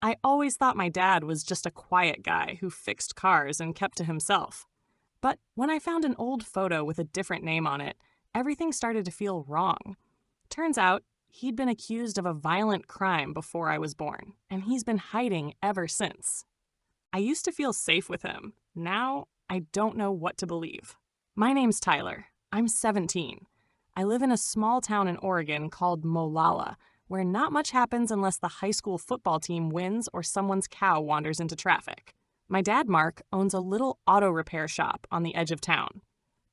I always thought my dad was just a quiet guy who fixed cars and kept to himself. But when I found an old photo with a different name on it, everything started to feel wrong. Turns out, he'd been accused of a violent crime before I was born, and he's been hiding ever since. I used to feel safe with him. Now, I don't know what to believe. My name's Tyler. I'm 17. I live in a small town in Oregon called Molalla, where not much happens unless the high school football team wins or someone's cow wanders into traffic. My dad, Mark, owns a little auto repair shop on the edge of town.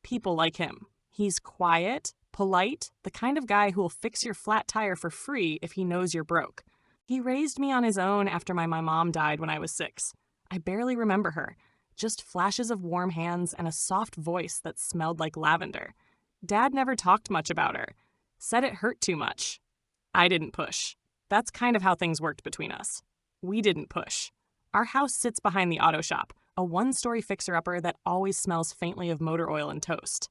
People like him. He's quiet, polite, the kind of guy who'll fix your flat tire for free if he knows you're broke. He raised me on his own after my mom died when I was 6. I barely remember her, just flashes of warm hands and a soft voice that smelled like lavender. Dad never talked much about her, said it hurt too much. I didn't push. That's kind of how things worked between us. We didn't push. Our house sits behind the auto shop, a one-story fixer-upper that always smells faintly of motor oil and toast.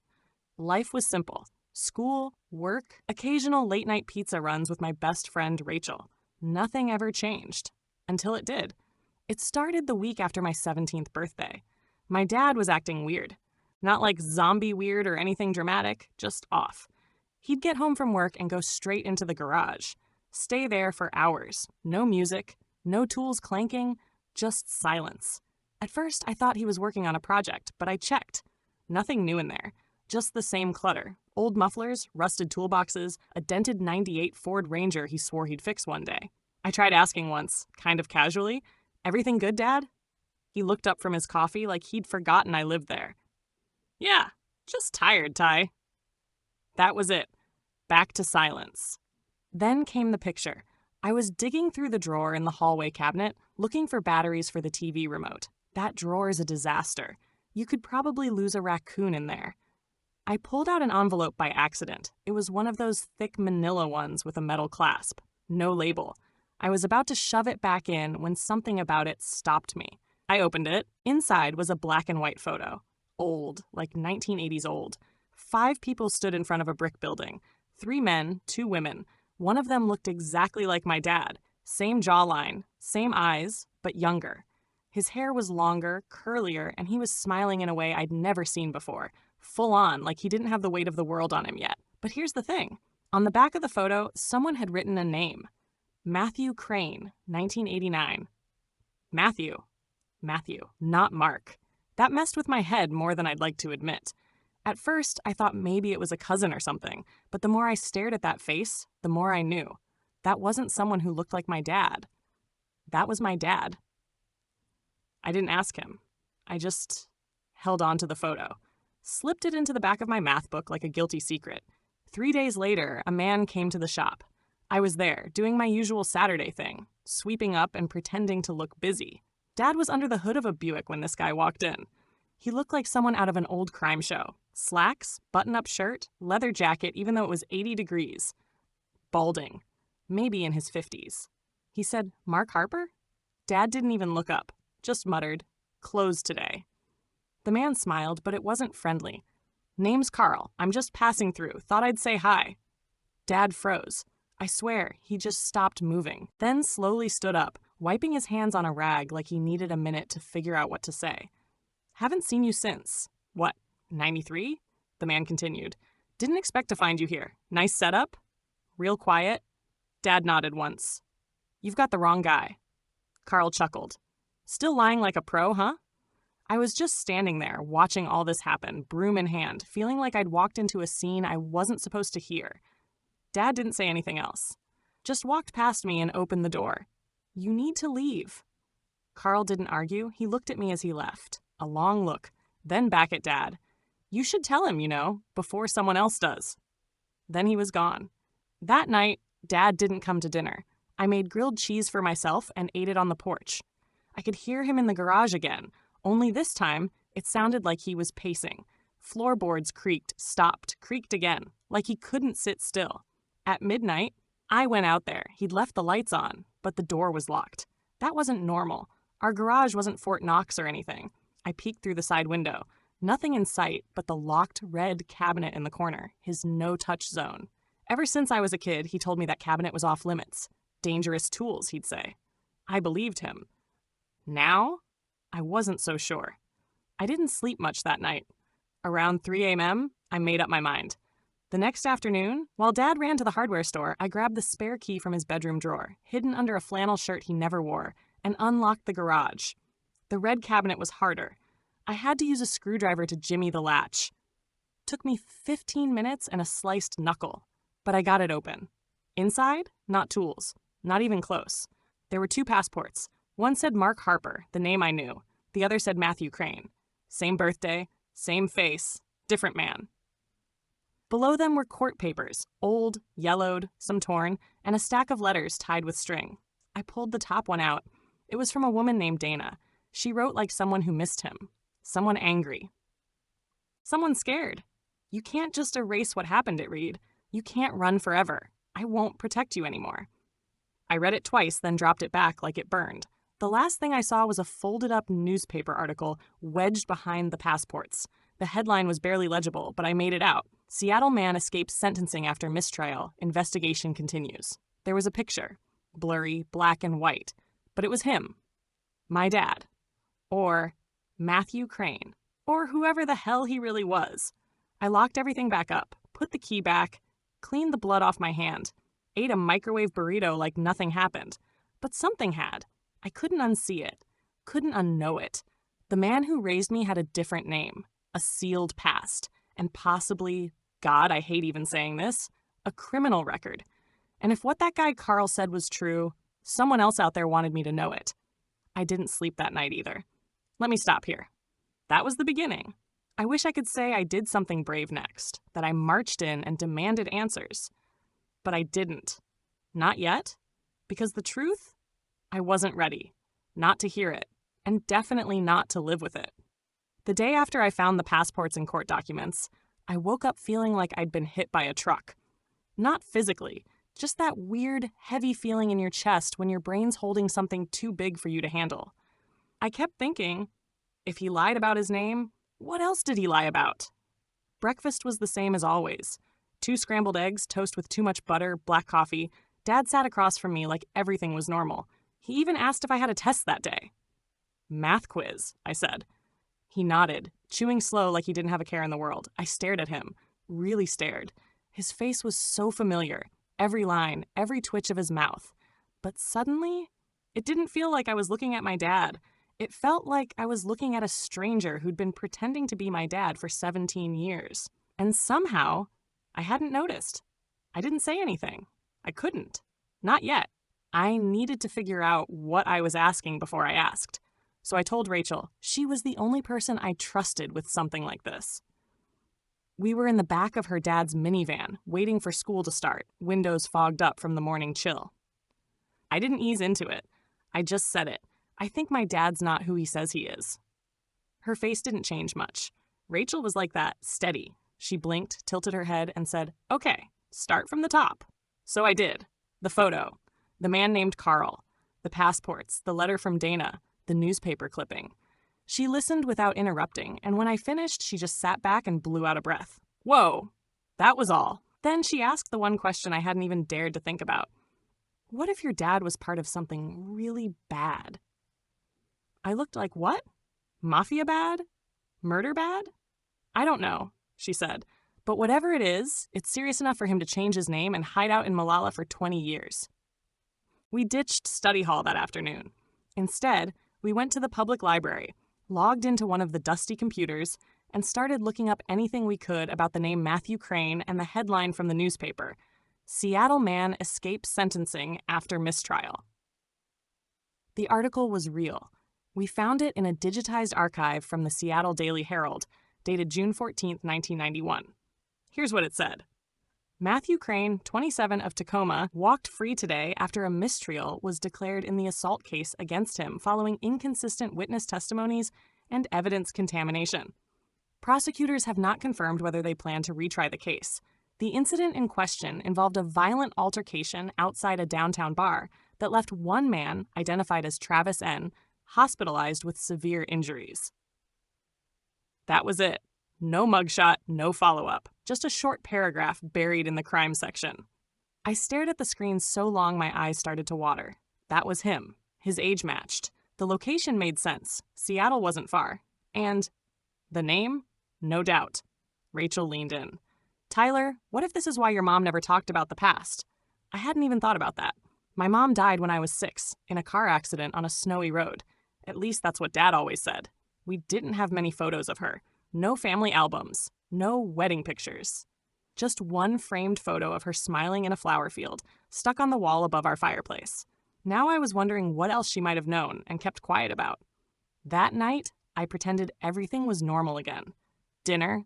Life was simple. School, work, occasional late-night pizza runs with my best friend Rachel. Nothing ever changed. Until it did. It started the week after my 17th birthday. My dad was acting weird. Not like zombie weird or anything dramatic, just off. He'd get home from work and go straight into the garage. Stay there for hours. No music, no tools clanking, just silence. At first, I thought he was working on a project, but I checked. Nothing new in there. Just the same clutter. Old mufflers, rusted toolboxes, a dented '98 Ford Ranger he swore he'd fix one day. I tried asking once, kind of casually, "Everything good, Dad?" He looked up from his coffee like he'd forgotten I lived there. "Yeah, just tired, Ty." That was it. Back to silence. Then came the picture. I was digging through the drawer in the hallway cabinet, looking for batteries for the TV remote. That drawer is a disaster. You could probably lose a raccoon in there. I pulled out an envelope by accident. It was one of those thick manila ones with a metal clasp. No label. I was about to shove it back in when something about it stopped me. I opened it. Inside was a black and white photo. Old, like 1980s old. 5 people stood in front of a brick building. 3 men, 2 women. One of them looked exactly like my dad. Same jawline, same eyes, but younger. His hair was longer, curlier, and he was smiling in a way I'd never seen before. Full on, like he didn't have the weight of the world on him yet. But here's the thing. On the back of the photo, someone had written a name. Matthew Crane, 1989. Matthew, not Mark. That messed with my head more than I'd like to admit. At first, I thought maybe it was a cousin or something, but the more I stared at that face, the more I knew. That wasn't someone who looked like my dad. That was my dad. I didn't ask him. I just held on to the photo. Slipped it into the back of my math book like a guilty secret. 3 days later, a man came to the shop. I was there, doing my usual Saturday thing, sweeping up and pretending to look busy. Dad was under the hood of a Buick when this guy walked in. He looked like someone out of an old crime show. Slacks, button-up shirt, leather jacket even though it was 80 degrees. Balding. Maybe in his 50s. He said, "Mark Harper?" Dad didn't even look up, just muttered, "Closed today." The man smiled, but it wasn't friendly. "Name's Carl. I'm just passing through. Thought I'd say hi." Dad froze. I swear, he just stopped moving, then slowly stood up, wiping his hands on a rag like he needed a minute to figure out what to say. "Haven't seen you since. What, 93? The man continued. "Didn't expect to find you here. Nice setup?" "Real quiet?" Dad nodded once. "You've got the wrong guy." Carl chuckled. "Still lying like a pro, huh?" I was just standing there, watching all this happen, broom in hand, feeling like I'd walked into a scene I wasn't supposed to hear. Dad didn't say anything else. Just walked past me and opened the door. "You need to leave." Carl didn't argue. He looked at me as he left. A long look, then back at Dad. "You should tell him, before someone else does." Then he was gone. That night, Dad didn't come to dinner. I made grilled cheese for myself and ate it on the porch. I could hear him in the garage again, only this time, it sounded like he was pacing. Floorboards creaked, stopped, creaked again, like he couldn't sit still. At midnight, I went out there. He'd left the lights on, but the door was locked. That wasn't normal. Our garage wasn't Fort Knox or anything. I peeked through the side window. Nothing in sight but the locked red cabinet in the corner, his no-touch zone. Ever since I was a kid, he told me that cabinet was off limits. Dangerous tools, he'd say. I believed him. Now, I wasn't so sure. I didn't sleep much that night. Around 3 a.m., I made up my mind. The next afternoon, while Dad ran to the hardware store, I grabbed the spare key from his bedroom drawer, hidden under a flannel shirt he never wore, and unlocked the garage. The red cabinet was harder. I had to use a screwdriver to jimmy the latch. Took me 15 minutes and a sliced knuckle, but I got it open. Inside, not tools, not even close. There were 2 passports. One said Mark Harper, the name I knew. The other said Matthew Crane. Same birthday, same face, different man. Below them were court papers, old, yellowed, some torn, and a stack of letters tied with string. I pulled the top one out. It was from a woman named Dana. She wrote like someone who missed him. Someone angry. Someone scared. You can't just erase what happened at Reed. You can't run forever. I won't protect you anymore. I read it twice, then dropped it back like it burned. The last thing I saw was a folded-up newspaper article wedged behind the passports. The headline was barely legible, but I made it out. Seattle man escapes sentencing after mistrial. Investigation continues. There was a picture. Blurry, black and white. But it was him. My dad. Or Matthew Crane. Or whoever the hell he really was. I locked everything back up, put the key back, cleaned the blood off my hand, ate a microwave burrito like nothing happened. But something had. I couldn't unsee it. Couldn't unknow it. The man who raised me had a different name. A sealed past. And possibly, God, I hate even saying this, a criminal record. And if what that guy Carl said was true, someone else out there wanted me to know it. I didn't sleep that night either. Let me stop here. That was the beginning. I wish I could say I did something brave next, that I marched in and demanded answers. But I didn't. Not yet. Because the truth? I wasn't ready. Not to hear it. And definitely not to live with it. The day after I found the passports and court documents, I woke up feeling like I'd been hit by a truck. Not physically, just that weird, heavy feeling in your chest when your brain's holding something too big for you to handle. I kept thinking, if he lied about his name, what else did he lie about? Breakfast was the same as always. 2 scrambled eggs, toast with too much butter, black coffee. Dad sat across from me like everything was normal. He even asked if I had a test that day. Math quiz, I said. He nodded, chewing slow like he didn't have a care in the world. I stared at him, really stared. His face was so familiar, every line, every twitch of his mouth. But suddenly, it didn't feel like I was looking at my dad. It felt like I was looking at a stranger who'd been pretending to be my dad for 17 years. And somehow, I hadn't noticed. I didn't say anything. I couldn't. Not yet. I needed to figure out what I was asking before I asked. So I told Rachel she was the only person I trusted with something like this. We were in the back of her dad's minivan, waiting for school to start, windows fogged up from the morning chill. I didn't ease into it. I just said it. I think my dad's not who he says he is. Her face didn't change much. Rachel was like that, steady. She blinked, tilted her head, and said, "Okay, start from the top." So I did. The photo. The man named Carl. The passports. The letter from Dana. The newspaper clipping. She listened without interrupting, and when I finished, she just sat back and blew out a breath. Whoa, that was all. Then she asked the one question I hadn't even dared to think about. What if your dad was part of something really bad? I looked like, what? Mafia bad? Murder bad? I don't know, she said. But whatever it is, it's serious enough for him to change his name and hide out in Malala for 20 years. We ditched study hall that afternoon. Instead, we went to the public library, logged into one of the dusty computers, and started looking up anything we could about the name Matthew Crane and the headline from the newspaper, "Seattle Man Escapes Sentencing After Mistrial." The article was real. We found it in a digitized archive from the Seattle Daily Herald, dated June 14, 1991. Here's what it said. Matthew Crane, 27 of Tacoma, walked free today after a mistrial was declared in the assault case against him following inconsistent witness testimonies and evidence contamination. Prosecutors have not confirmed whether they plan to retry the case. The incident in question involved a violent altercation outside a downtown bar that left one man, identified as Travis N., hospitalized with severe injuries. That was it. No mugshot, no follow-up. Just a short paragraph buried in the crime section. I stared at the screen so long my eyes started to water. That was him. His age matched. The location made sense. Seattle wasn't far. And the name? No doubt. Rachel leaned in. Tyler, what if this is why your mom never talked about the past? I hadn't even thought about that. My mom died when I was 6, in a car accident on a snowy road. At least that's what Dad always said. We didn't have many photos of her. No family albums. No wedding pictures. Just one framed photo of her smiling in a flower field, stuck on the wall above our fireplace. Now I was wondering what else she might have known and kept quiet about. That night, I pretended everything was normal again. Dinner,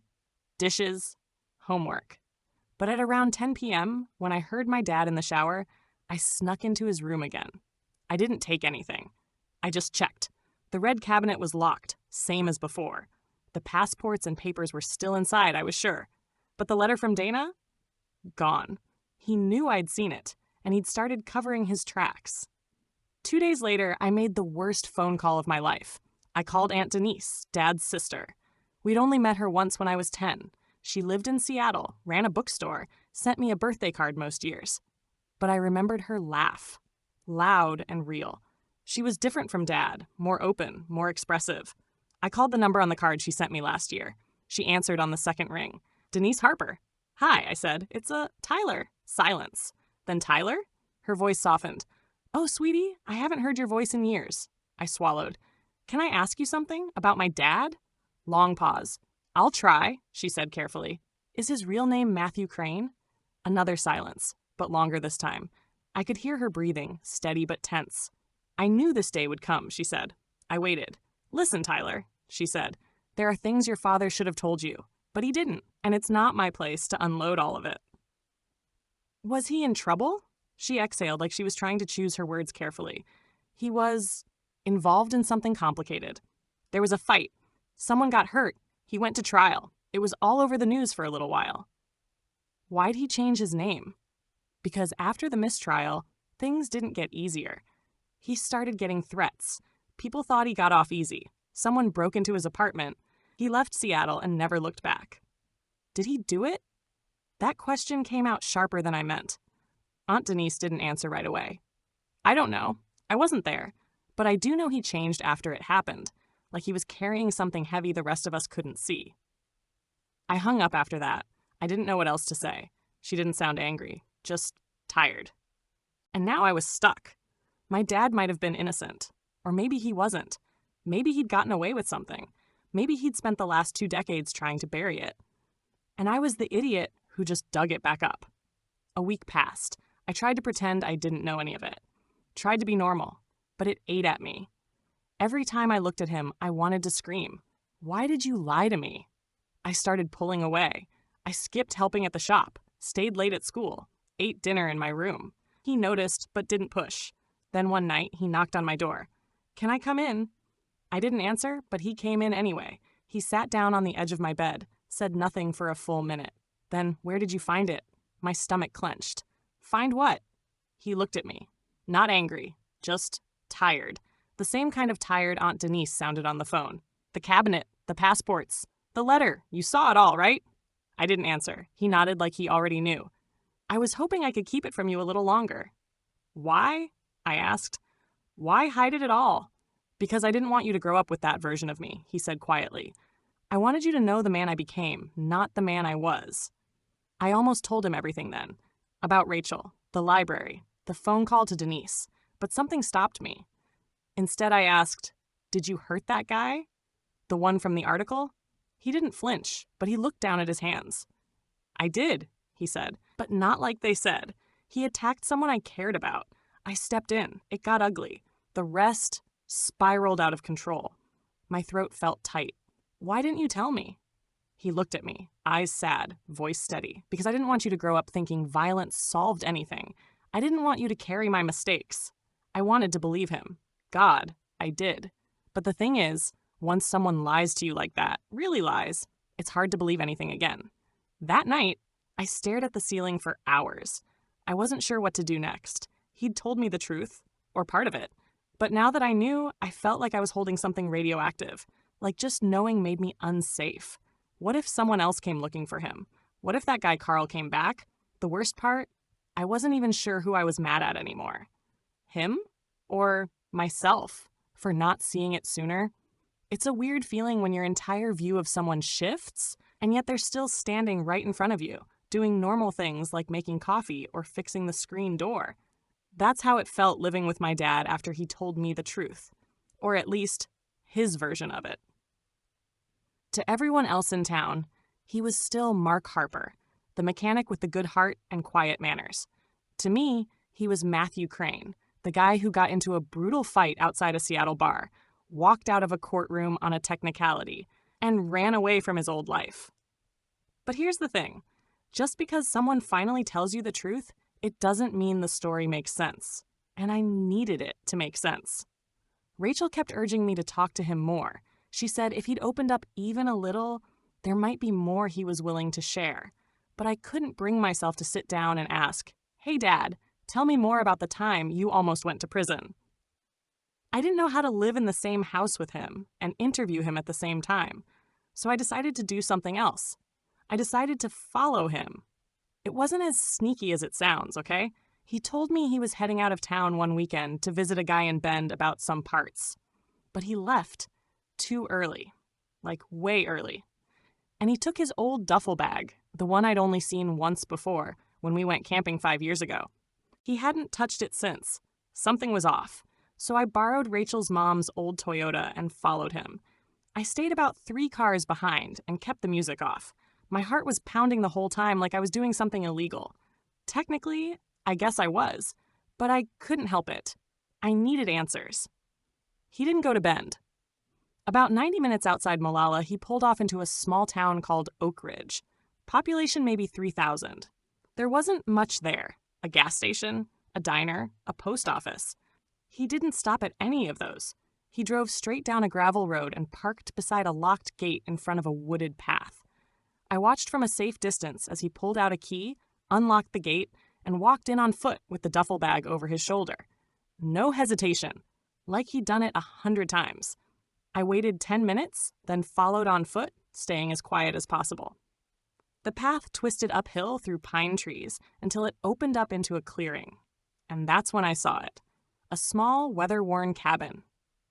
dishes, homework. But at around 10 p.m., when I heard my dad in the shower, I snuck into his room again. I didn't take anything. I just checked. The red cabinet was locked, same as before. The passports and papers were still inside, I was sure. But the letter from Dana? Gone. He knew I'd seen it, and he'd started covering his tracks. 2 days later, I made the worst phone call of my life. I called Aunt Denise, Dad's sister. We'd only met her once when I was 10. She lived in Seattle, ran a bookstore, sent me a birthday card most years. But I remembered her laugh. Loud and real. She was different from Dad, more open, more expressive. I called the number on the card she sent me last year. She answered on the second ring. Denise Harper. Hi, I said. It's Tyler. Silence. Then Tyler? Her voice softened. Oh, sweetie, I haven't heard your voice in years. I swallowed. Can I ask you something about my dad? Long pause. I'll try, she said carefully. Is his real name Matthew Crane? Another silence, but longer this time. I could hear her breathing, steady but tense. I knew this day would come, she said. I waited. Listen, Tyler, she said. There are things your father should have told you, but he didn't, and it's not my place to unload all of it. Was he in trouble? She exhaled like she was trying to choose her words carefully. He was involved in something complicated. There was a fight. Someone got hurt. He went to trial. It was all over the news for a little while. Why'd he change his name? Because after the mistrial, things didn't get easier. He started getting threats. People thought he got off easy. Someone broke into his apartment. He left Seattle and never looked back. Did he do it? That question came out sharper than I meant. Aunt Denise didn't answer right away. I don't know. I wasn't there. But I do know he changed after it happened, like he was carrying something heavy the rest of us couldn't see. I hung up after that. I didn't know what else to say. She didn't sound angry, just tired. And now I was stuck. My dad might have been innocent. Or maybe he wasn't. Maybe he'd gotten away with something. Maybe he'd spent the last 2 decades trying to bury it. And I was the idiot who just dug it back up. A week passed. I tried to pretend I didn't know any of it. Tried to be normal, but it ate at me. Every time I looked at him, I wanted to scream. Why did you lie to me? I started pulling away. I skipped helping at the shop, stayed late at school, ate dinner in my room. He noticed, but didn't push. Then one night, he knocked on my door. Can I come in? I didn't answer, but he came in anyway. He sat down on the edge of my bed, said nothing for a full minute. Then, where did you find it? My stomach clenched. Find what? He looked at me. Not angry, just tired. The same kind of tired Aunt Denise sounded on the phone. The cabinet, the passports, the letter. You saw it all, right? I didn't answer. He nodded like he already knew. I was hoping I could keep it from you a little longer. Why? I asked. Why hide it at all? Because I didn't want you to grow up with that version of me, he said quietly. I wanted you to know the man I became, not the man I was. I almost told him everything then. About Rachel, the library, the phone call to Denise. But something stopped me. Instead, I asked, did you hurt that guy? The one from the article? He didn't flinch, but he looked down at his hands. I did, he said, but not like they said. He attacked someone I cared about. I stepped in. It got ugly. The rest spiraled out of control. My throat felt tight. Why didn't you tell me? He looked at me, eyes sad, voice steady, because I didn't want you to grow up thinking violence solved anything. I didn't want you to carry my mistakes. I wanted to believe him. God, I did. But the thing is, once someone lies to you like that, really lies, it's hard to believe anything again. That night, I stared at the ceiling for hours. I wasn't sure what to do next. He'd told me the truth, or part of it. But now that I knew, I felt like I was holding something radioactive. Like just knowing made me unsafe. What if someone else came looking for him? What if that guy Carl came back? The worst part? I wasn't even sure who I was mad at anymore. Him? Or myself, for not seeing it sooner. It's a weird feeling when your entire view of someone shifts, and yet they're still standing right in front of you, doing normal things like making coffee or fixing the screen door. That's how it felt living with my dad after he told me the truth, or at least his version of it. To everyone else in town, he was still Mark Harper, the mechanic with the good heart and quiet manners. To me, he was Matthew Crane, the guy who got into a brutal fight outside a Seattle bar, walked out of a courtroom on a technicality, and ran away from his old life. But here's the thing. Just because someone finally tells you the truth, it doesn't mean the story makes sense. And I needed it to make sense. Rachel kept urging me to talk to him more. She said if he'd opened up even a little, there might be more he was willing to share. But I couldn't bring myself to sit down and ask, "Hey, Dad, tell me more about the time you almost went to prison." I didn't know how to live in the same house with him and interview him at the same time. So I decided to do something else. I decided to follow him. It wasn't as sneaky as it sounds, okay? He told me he was heading out of town one weekend to visit a guy in Bend about some parts. But he left too early, like way early. And he took his old duffel bag, the one I'd only seen once before when we went camping 5 years ago. He hadn't touched it since. Something was off. So I borrowed Rachel's mom's old Toyota and followed him. I stayed about 3 cars behind and kept the music off. My heart was pounding the whole time like I was doing something illegal. Technically, I guess I was, but I couldn't help it. I needed answers. He didn't go to Bend. About 90 minutes outside Molalla, he pulled off into a small town called Oak Ridge. Population maybe 3,000. There wasn't much there. A gas station, a diner, a post office. He didn't stop at any of those. He drove straight down a gravel road and parked beside a locked gate in front of a wooded path. I watched from a safe distance as he pulled out a key, unlocked the gate, and walked in on foot with the duffel bag over his shoulder. No hesitation, like he'd done it 100 times. I waited 10 minutes, then followed on foot, staying as quiet as possible. The path twisted uphill through pine trees until it opened up into a clearing. And that's when I saw it. A small, weather-worn cabin.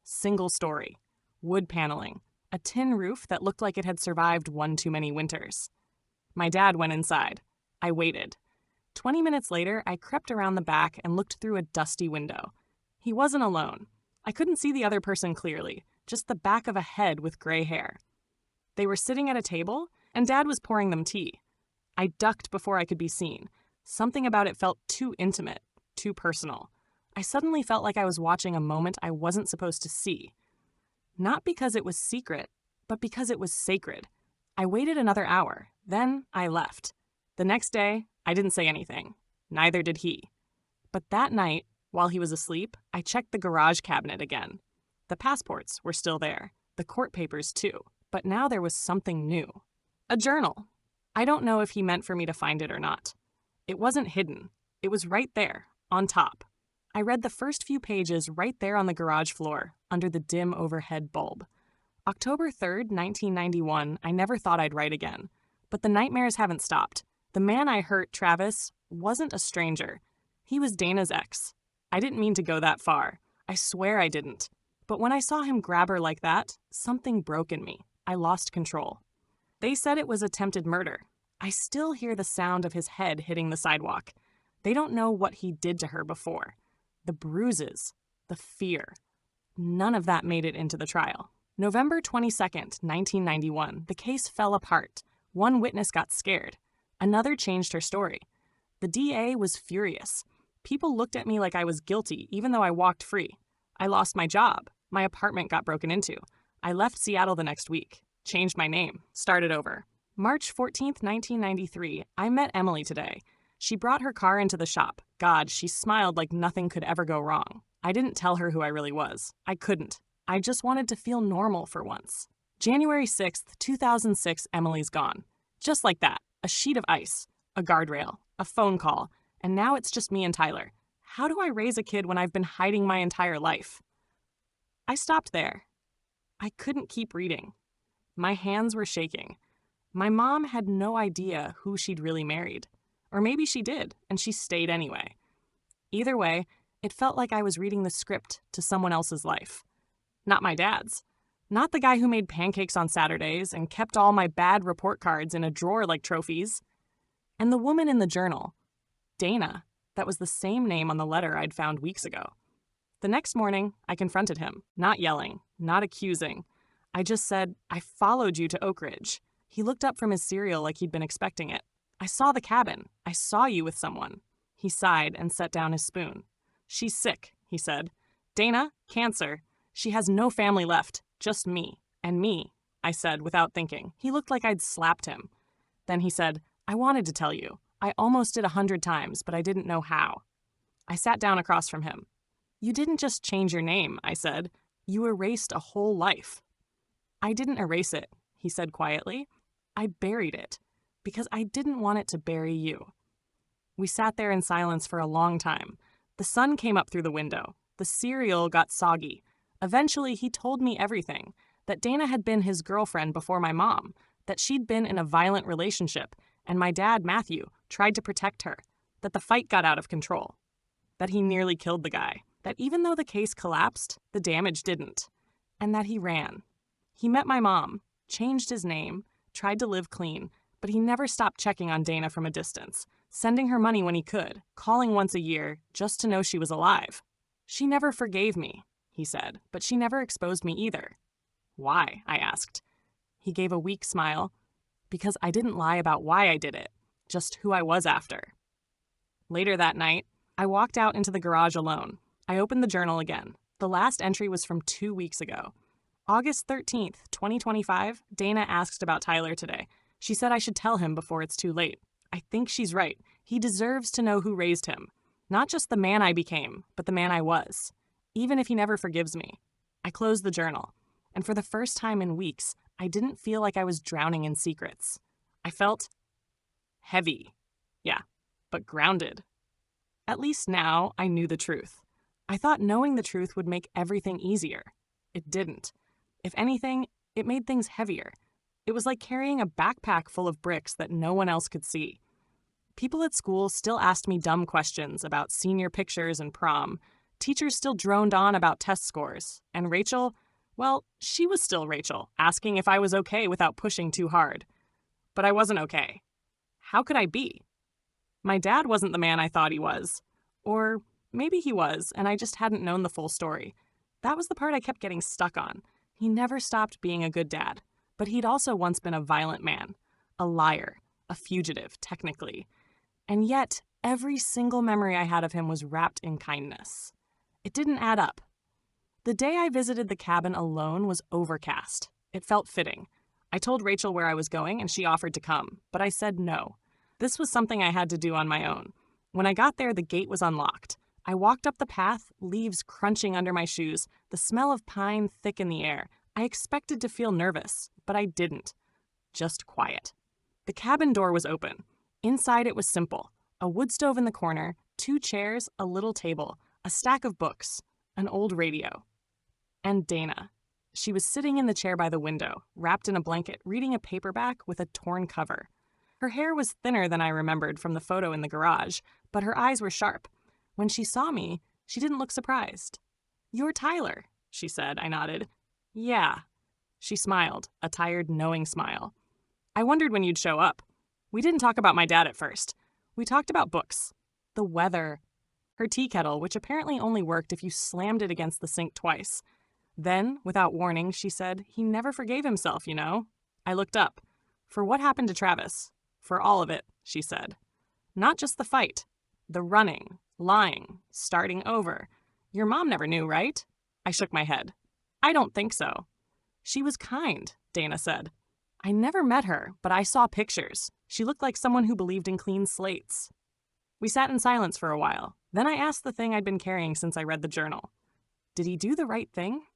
Single story. Wood paneling. A tin roof that looked like it had survived one too many winters. My dad went inside. I waited. 20 minutes later, I crept around the back and looked through a dusty window. He wasn't alone. I couldn't see the other person clearly, just the back of a head with gray hair. They were sitting at a table, and Dad was pouring them tea. I ducked before I could be seen. Something about it felt too intimate, too personal. I suddenly felt like I was watching a moment I wasn't supposed to see. Not because it was secret, but because it was sacred. I waited another hour, then I left. The next day, I didn't say anything. Neither did he. But that night, while he was asleep, I checked the garage cabinet again. The passports were still there, the court papers too, but now there was something new. A journal. I don't know if he meant for me to find it or not. It wasn't hidden. It was right there, on top. I read the first few pages right there on the garage floor, under the dim overhead bulb. October 3rd, 1991, I never thought I'd write again. But the nightmares haven't stopped. The man I hurt, Travis, wasn't a stranger. He was Dana's ex. I didn't mean to go that far. I swear I didn't. But when I saw him grab her like that, something broke in me. I lost control. They said it was attempted murder. I still hear the sound of his head hitting the sidewalk. They don't know what he did to her before. The bruises, the fear. None of that made it into the trial. November 22nd, 1991, the case fell apart. One witness got scared. Another changed her story. The DA was furious. People looked at me like I was guilty, even though I walked free. I lost my job. My apartment got broken into. I left Seattle the next week. Changed my name. Started over. March 14th, 1993, I met Emily today. She brought her car into the shop. God, she smiled like nothing could ever go wrong. I didn't tell her who I really was. I couldn't. I just wanted to feel normal for once. January 6th, 2006, Emily's gone. Just like that. A sheet of ice. A guardrail. A phone call. And now it's just me and Tyler. How do I raise a kid when I've been hiding my entire life? I stopped there. I couldn't keep reading. My hands were shaking. My mom had no idea who she'd really married. Or maybe she did, and she stayed anyway. Either way, It felt like I was reading the script to someone else's life. Not my dad's. Not the guy who made pancakes on Saturdays and kept all my bad report cards in a drawer like trophies. And the woman in the journal, Dana, that was the same name on the letter I'd found weeks ago. The next morning, I confronted him, not yelling, not accusing. I just said, "I followed you to Oak Ridge." He looked up from his cereal like he'd been expecting it. "I saw the cabin. I saw you with someone." He sighed and set down his spoon. "She's sick," he said. "Dana, cancer. She has no family left, just me. And me," I said without thinking. He looked like I'd slapped him. Then he said, "I wanted to tell you. I almost did 100 times, but I didn't know how." I sat down across from him. "You didn't just change your name," I said. "You erased a whole life." "I didn't erase it," he said quietly. "I buried it, because I didn't want it to bury you." We sat there in silence for a long time. The sun came up through the window. The cereal got soggy. Eventually, he told me everything, that Dana had been his girlfriend before my mom, that she'd been in a violent relationship, and my dad, Matthew, tried to protect her, that the fight got out of control, that he nearly killed the guy, that even though the case collapsed, the damage didn't, and that he ran. He met my mom, changed his name, tried to live clean, but he never stopped checking on Dana from a distance, sending her money when he could, calling once a year just to know she was alive. "She never forgave me," he said, "but she never exposed me either." "Why?" I asked. He gave a weak smile. "Because I didn't lie about why I did it, just who I was after." Later that night, I walked out into the garage alone. I opened the journal again. The last entry was from 2 weeks ago. August 13th, 2025, Dana asked about Tyler today. She said I should tell him before it's too late. I think she's right. He deserves to know who raised him. Not just the man I became, but the man I was. Even if he never forgives me. I closed the journal. And for the first time in weeks, I didn't feel like I was drowning in secrets. I felt heavy. Yeah, but grounded. At least now I knew the truth. I thought knowing the truth would make everything easier. It didn't. If anything, it made things heavier. It was like carrying a backpack full of bricks that no one else could see. People at school still asked me dumb questions about senior pictures and prom. Teachers still droned on about test scores. And Rachel, well, she was still Rachel, asking if I was okay without pushing too hard. But I wasn't okay. How could I be? My dad wasn't the man I thought he was. Or maybe he was, and I just hadn't known the full story. That was the part I kept getting stuck on. He never stopped being a good dad, but he'd also once been a violent man, a liar, a fugitive, technically. And yet, every single memory I had of him was wrapped in kindness. It didn't add up. The day I visited the cabin alone was overcast. It felt fitting. I told Rachel where I was going, and she offered to come, but I said no. This was something I had to do on my own. When I got there, the gate was unlocked. I walked up the path, leaves crunching under my shoes, the smell of pine thick in the air. I expected to feel nervous, but I didn't. Just quiet. The cabin door was open. Inside it was simple. A wood stove in the corner, 2 chairs, a little table, a stack of books, an old radio. And Dana. She was sitting in the chair by the window, wrapped in a blanket, reading a paperback with a torn cover. Her hair was thinner than I remembered from the photo in the garage, but her eyes were sharp. When she saw me, she didn't look surprised. "You're Tyler," she said. I nodded. "Yeah." She smiled, a tired, knowing smile. "I wondered when you'd show up. We didn't talk about my dad at first. We talked about books, the weather, her tea kettle, which apparently only worked if you slammed it against the sink twice. Then, without warning, she said, he never forgave himself, you know." I looked up. "For what happened to Travis?" "For all of it," she said. "Not just the fight. The running, lying, starting over. Your mom never knew, right?" I shook my head. "I don't think so." "She was kind," Dana said. "I never met her, but I saw pictures. She looked like someone who believed in clean slates." We sat in silence for a while. Then I asked the thing I'd been carrying since I read the journal. "Did he do the right thing?"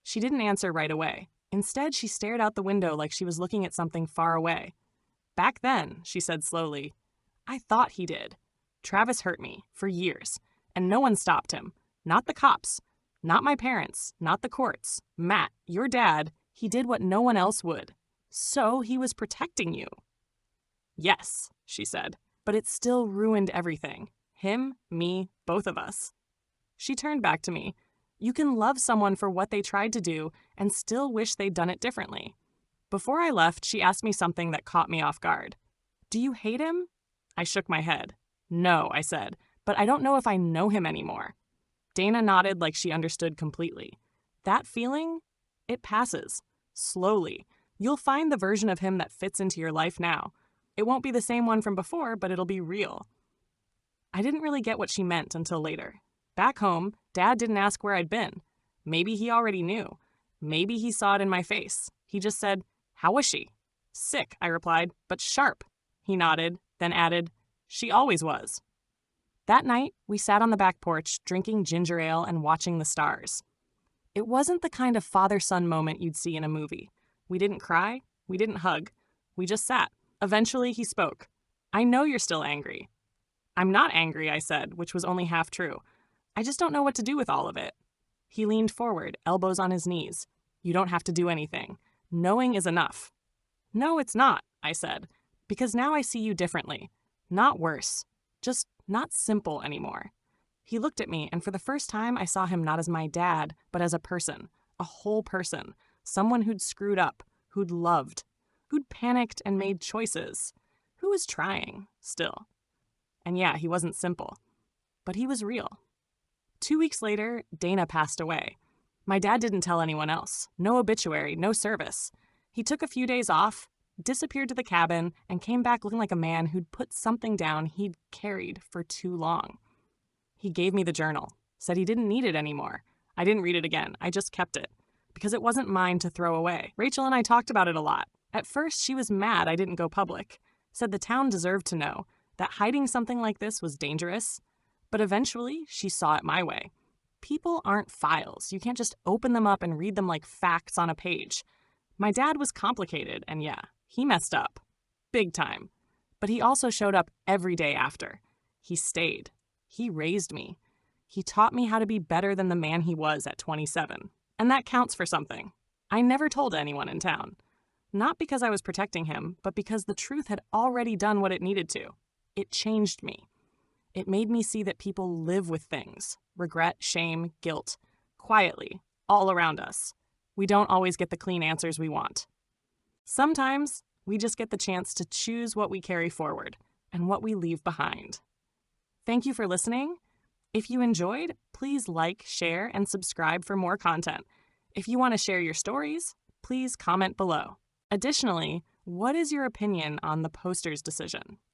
She didn't answer right away. Instead, she stared out the window like she was looking at something far away. "Back then," she said slowly, "I thought he did. Travis hurt me, for years, and no one stopped him. Not the cops. Not my parents. Not the courts. Matt, your dad, he did what no one else would. So he was protecting you." "Yes," she said, "but it still ruined everything. Him, me, both of us." She turned back to me. You can love someone for what they tried to do and still wish they'd done it differently. Before I left, she asked me something that caught me off guard. Do you hate him? I shook my head. No, I said, but I don't know if I know him anymore. Dana nodded like she understood completely. That feeling? It passes. Slowly. You'll find the version of him that fits into your life now. It won't be the same one from before, but it'll be real. I didn't really get what she meant until later. Back home, Dad didn't ask where I'd been. Maybe he already knew. Maybe he saw it in my face. He just said, "How was she?" "Sick," I replied, "but sharp." He nodded, then added, "She always was." That night, we sat on the back porch, drinking ginger ale and watching the stars. It wasn't the kind of father-son moment you'd see in a movie. We didn't cry. We didn't hug. We just sat. Eventually, he spoke. "I know you're still angry." "I'm not angry," I said, which was only half true. "I just don't know what to do with all of it." He leaned forward, elbows on his knees. "You don't have to do anything. Knowing is enough." "No, it's not," I said, "because now I see you differently. Not worse. Just not simple anymore." He looked at me, and for the first time I saw him not as my dad, but as a person, a whole person, someone who'd screwed up, who'd loved, who'd panicked and made choices, who was trying, still. And yeah, he wasn't simple, but he was real. 2 weeks later, Dana passed away. My dad didn't tell anyone else. No obituary, no service. He took a few days off, disappeared to the cabin, and came back looking like a man who'd put something down he'd carried for too long. He gave me the journal, said he didn't need it anymore. I didn't read it again. I just kept it, because it wasn't mine to throw away. Rachel and I talked about it a lot. At first, she was mad I didn't go public, said the town deserved to know that hiding something like this was dangerous. But eventually, she saw it my way. People aren't files. You can't just open them up and read them like facts on a page. My dad was complicated, and yeah, he messed up. Big time. But he also showed up every day after. He stayed. He raised me. He taught me how to be better than the man he was at 27. And that counts for something. I never told anyone in town. Not because I was protecting him, but because the truth had already done what it needed to. It changed me. It made me see that people live with things, regret, shame, guilt, quietly, all around us. We don't always get the clean answers we want. Sometimes we just get the chance to choose what we carry forward and what we leave behind. Thank you for listening. If you enjoyed, please like, share, and subscribe for more content. If you want to share your stories, please comment below. Additionally, what is your opinion on the poster's decision?